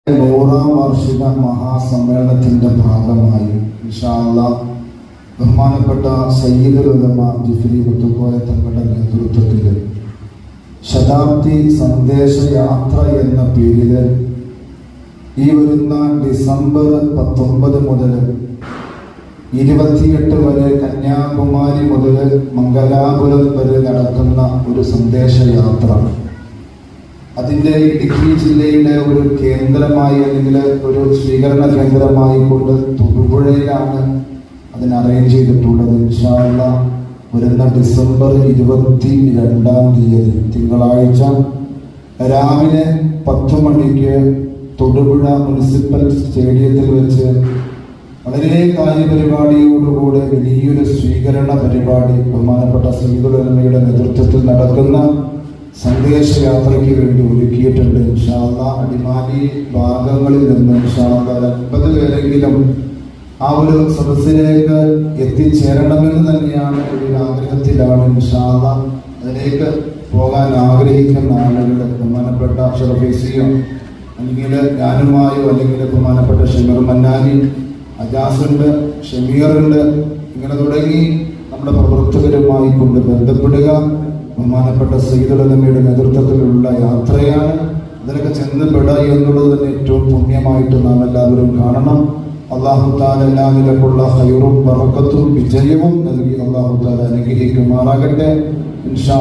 100ാം വാർഷിക മഹാസമ്മേളനത്തിന്റെ ഭാഗമായി ഇൻഷാ അല്ലാഹ് ബഹുമാനപ്പെട്ട സയ്യിദുൽ ഉലമ ജിഫ്രി മുത്തുക്കോയ തങ്ങളുടെ നേതൃത്വത്തിൽ ശതാബ്ദി സന്ദേശയാത്ര എന്ന പേരിൽ ഈ വരുന്ന ഡിസംബർ 19 മുതൽ 28 വരെ കന്യാകുമാരി മുതൽ മംഗലാപുരം വരെ നടക്കുന്ന ഒരു സന്ദേശയാത്ര, അതിൻ്റെ ഇടുക്കി ജില്ലയിലെ ഒരു കേന്ദ്രമായി അല്ലെങ്കിൽ ഒരു സ്വീകരണ കേന്ദ്രമായി കൊണ്ട് തൊടുപുഴയിലാണ് അതിന് അറേഞ്ച് ചെയ്തിട്ടുള്ളത്. ഇൻഷാ അല്ലാഹ് വരുന്ന ഡിസംബർ 22-ാം തീയതി തിങ്കളാഴ്ച രാവിലെ 10 മണിക്ക് തൊടുപുഴ മുനിസിപ്പൽ സ്റ്റേഡിയത്തിൽ വെച്ച് വളരെ കാര്യപരിപാടിയോടുകൂടെ വലിയൊരു സ്വീകരണ പരിപാടി ബഹുമാനപ്പെട്ട സയ്യിദുൽ ഉലമയുടെ നേതൃത്വത്തിൽ നടക്കുന്ന സന്ദേശയാത്രയ്ക്ക് വേണ്ടി ഒരുക്കിയിട്ടുണ്ട്. ഇൻഷാ അല്ലാഹ് അടിമാലി ഭാഗങ്ങളിൽ നിന്ന് ഇൻഷാ അല്ലാഹ് 50 പേരെങ്കിലും ആ ഒരു സദസ്സിലേക്ക് എത്തിച്ചേരണമെന്ന് തന്നെയാണ് ഒരു ആഗ്രഹത്തിലാണ്. ഇൻഷാ അല്ലാഹ് അതിലേക്ക് പോകാൻ ആഗ്രഹിക്കുന്ന ആളുകൾ ബഹുമാനപ്പെട്ട ഷറഫീസിയോ അല്ലെങ്കിൽ ഞാനുമായോ അല്ലെങ്കിൽ ബഹുമാനപ്പെട്ട ഷമീർ മന്നാനി, അജാസുണ്ട്, ഷമീറുണ്ട്, ഇങ്ങനെ തുടങ്ങി നമ്മുടെ പ്രവർത്തകരുമായി കൊണ്ട് ബന്ധപ്പെടുക. ബഹുമാനപ്പെട്ട സയ്യിദുൽ ഉലമയുടെ നേതൃത്വത്തിലുള്ള യാത്രയാണ്. അതിലൊക്കെ ചെന്നപ്പെടുക എന്നുള്ളത് തന്നെ ഏറ്റവും പുണ്യമായിട്ട് നാം എല്ലാവരും കാണണം. അല്ലാഹു തആല എല്ലാ നിലക്കുള്ള ഖൈറും ബറക്കത്തും വിജയവും നൽകി അല്ലാഹു തആല അനുഗ്രഹിക്കുമാറാകട്ടെ. ഇൻഷാ